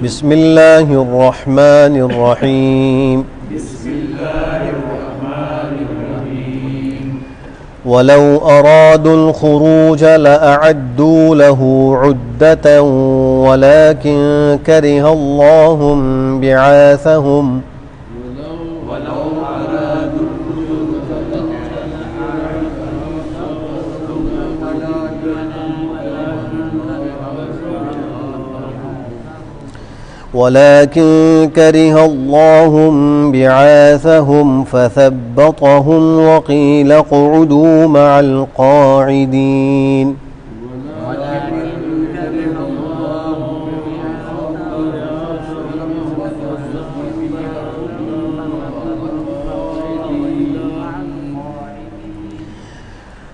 बिस्मिल्लाहिर्रहमानिर्रहीम। वलौ अरादुल खुरूज लअअद्दू लहू उद्दतन वलाकिन करिहल्लाहुम बिआसहुम वलाकिन करिहल्लाहुम बिआसहुम फसब्बतहुम वक़ील क़ुऊदू मअल क़ाइदीन।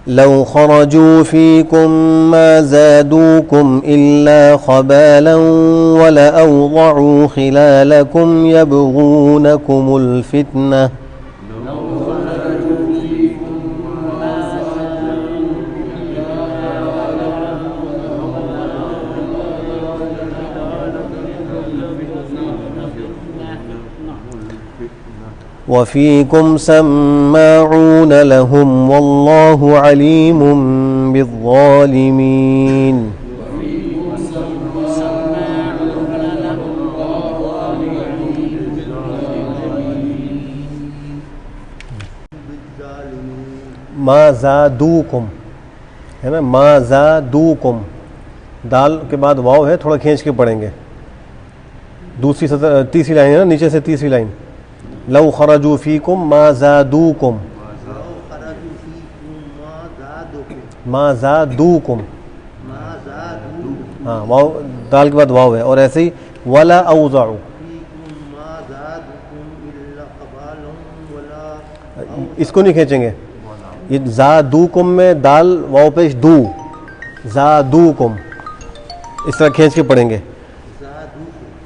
लौ खरजू फ़ीकुम मा ज़ादूकुम इल्ला ख़बालन वलअवज़अू ख़िलालकुम यबग़ूनकुमुल फ़ित्नह वफ़ीकुम सम्माऊन लहुम वल्लाहु अलीमुम बिज़्ज़ालिमीन। माज़ादूकुम है ना, माज़ादूकुम, दाल के बाद वाव है, थोड़ा खींच के पढ़ेंगे। दूसरी तीसरी लाइन है ना, नीचे से तीसरी लाइन। लौ खरजू फ़ीकुम मा ज़ादूकुम, मा ज़ादूकुम, हाँ वाव, दाल के बाद वाव है। और ऐसे ही वला अवज़अू, इसको नहीं खींचेंगे। ये ज़ादूकुम में दाल वाव पेश दू, ज़ादूकुम, इस तरह खींच के पढ़ेंगे।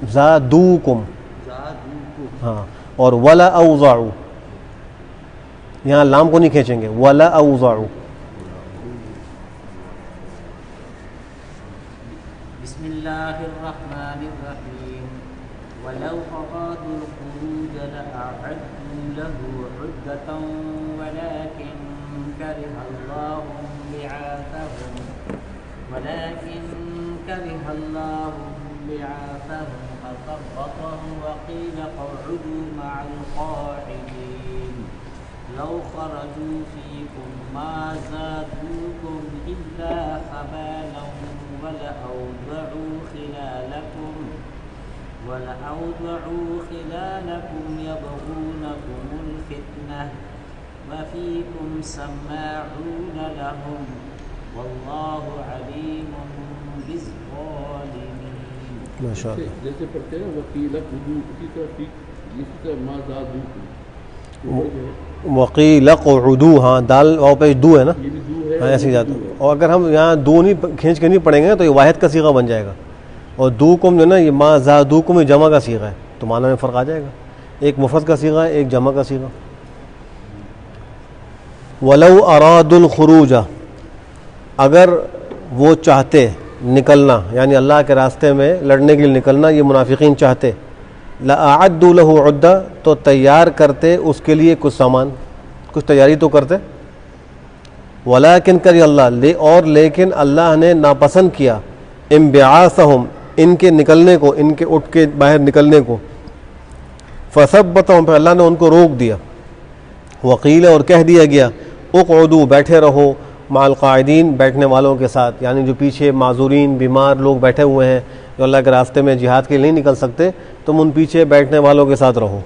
ज़ादूकुम, हाँ। और वला अवज़अू, यहाँ लाम को नहीं खींचेंगे, वला अवज़अू। बिस्मिल्लाहिर्रहमानिर्रहीम। वलौ अरादुल खुरूज लअअद्दू लहू उद्दतन वलाकिन करिहल्लाहुम बिआसहुम फसब्बतहुम वक़ील क़उदू मअल क़ाइदीन। लौ खरजू फ़ीकुम मा ज़ादूकुम इल्ला ख़बालन वलअवज़अू ख़िलालकुम यबग़ूनकुमुल फ़ित्नह वफ़ीकुम सम्माऊन लहुम वल्लाहु अलीमुम बिज़्ज़ालिमीन। माशाअल्लाह। जैसे पढ़ते हैं वकील क़ुदू, उसी तरह माज़ादूकुम, वक़ील क़ुऊदू, हाँ दाल वाव पेश दू है ना, ये भी दू है, हाँ ऐसे ही जाता है। और अगर हम यहाँ दो नहीं खींच के नहीं पढ़ेंगे तो ये वाहिद का सीगा बन जाएगा। और दूकुम जो ना, ये मा ज़ादूकुम ये जमा का सीगा है, तो माना में फ़र्क आ जाएगा। एक मुफ़रद का सीगा है, एक जमा का सीगा। वलौ अरादुल खुरूजा, अगर वो चाहते निकलना, यानी अल्लाह के रास्ते में लड़ने के लिए निकलना, ये मुनाफिकीन चाहते, लअअद्दू लहू उद्दा, तो तैयार करते उसके लिए कुछ सामान, कुछ तैयारी तो करते। वलाकिन करी अल्लाह, और लेकिन अल्लाह ने नापसंद किया, इंबिआसहुम, इनके निकलने को, इनके उठ के बाहर निकलने को। फसब्बतहुम, अल्लाह ने उनको रोक दिया। वक़ील, और कह दिया गया, उक़उदू, बैठे रहो, माल क़ाइदीन, बैठने वालों के साथ, यानी जो पीछे माज़ूरीन बीमार लोग बैठे हुए हैं, जो अल्लाह के रास्ते में जिहाद के लिए नहीं निकल सकते, तुम उन पीछे बैठने वालों के साथ रहो।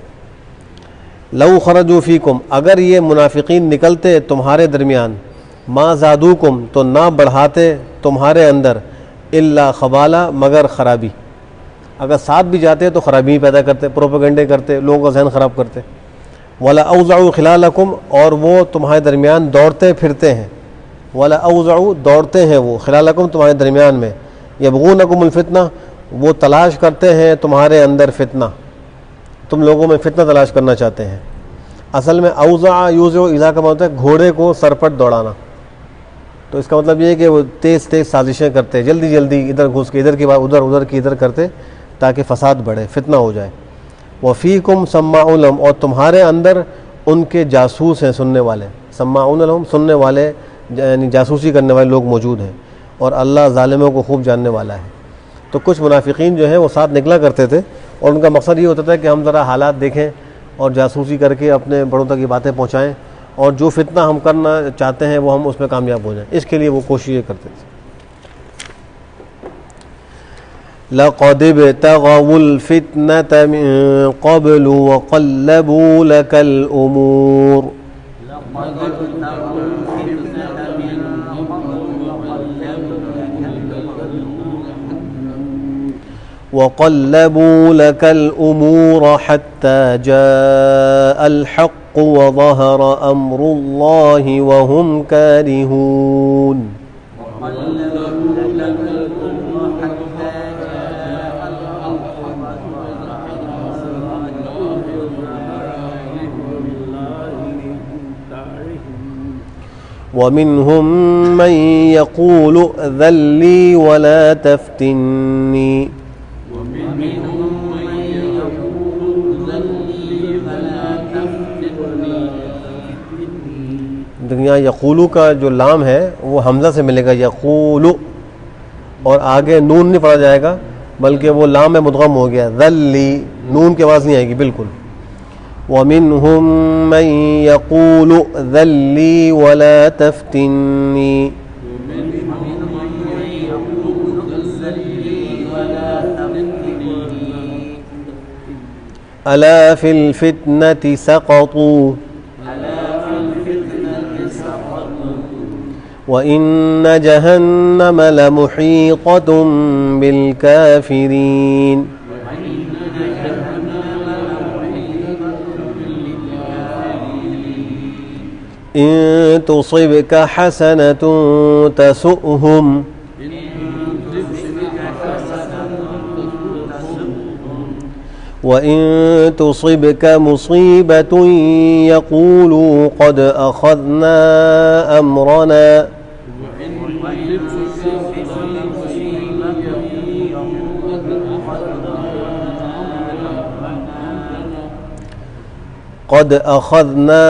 लौ खरजू फ़ीकुम, अगर ये मुनाफिकीन निकलते तुम्हारे दरमियान, मा ज़ादूकुम, तो ना बढ़ाते तुम्हारे अंदर, इल्ला ख़बाला, मगर ख़राबी। अगर साथ भी जाते तो ख़राबी पैदा करते, प्रोपेगेंडे करते, लोगों का जहन ख़राब करते। वला अवज़अू ख़िलालकुम, और वो तुम्हारे दरमियान दौड़ते फिरते हैं। वला अवज़अू, दौड़ते हैं वो, ख़िलालकुम, तुम्हारे दरमियान में। यबग़ूनकुमुल फ़ितना, वो तलाश करते हैं तुम्हारे अंदर फ़ितना, तुम लोगों में फ़ितना तलाश करना चाहते हैं। असल में अवज़अ यूज़अ इज़ा का मतलब है घोड़े को सरपट दौड़ाना। तो इसका मतलब ये है कि वो तेज़ तेज़ साजिशें करते, जल्दी जल्दी इधर घुस के इधर की बात उधर, उधर की इधर करते, ताकि फ़साद बढ़े, फितना हो जाए। वफ़ीकुम सम्माउन लहुम, और तुम्हारे अंदर उनके जासूस हैं, सुनने वाले। सम्माउन लहुम, सुनने वाले यानी जासूसी करने वाले लोग मौजूद हैं, और अल्लाह ज़ालिमों को खूब जानने वाला है। तो कुछ मुनाफिकीन जो है वो साथ निकला करते थे, और उनका मकसद ये होता था कि हम ज़रा हालात देखें और जासूसी करके अपने बड़ों तक ये बातें पहुँचाएँ, और जो फितना हम करना चाहते हैं वो हम उसमें कामयाब हो जाएं। इसके लिए वो कोशिशें करते थे। लक़द इब्तग़ौल फ़ितनत मिन क़ब्ल वक़ल्लबू लकल उमूर, वक़ल्लबू लकल उमूर हत्ता जाअल हक़्क़ु वज़हर अम्रुल्लाहि वहुम कारिहून। वमिनहुम मन यक़ूलु अज़न ली वला तफ़्तिन्नी, दुनिया यक़ूलु का जो लाम है वो हमज़ा से मिलेगा, यक़ूलु, और आगे नून नहीं पढ़ा जाएगा बल्कि वो लाम में मुदग़म हो गया, ज़ल्ली, नून की आवाज़ नहीं आएगी बिल्कुल। वमिनहुम मन यक़ूलु ज़ल्ली वला तफ़्तिन्नी, अला फ़िल फ़ित्नति सक़तू व इन्न जहन्नम लमुहीक़तुम बिल काफ़िरीन। इन तुसिबका हसनतुन तसुअहुम व इन तुसिबका मुसीबतुन यक़ूलू क़द अख़ज़ना अम्रना क़द अख़ज़ना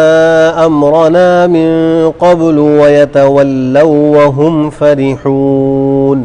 अम्रना मिन क़ब्लु व यतवल्लव व हुम फ़रिहून।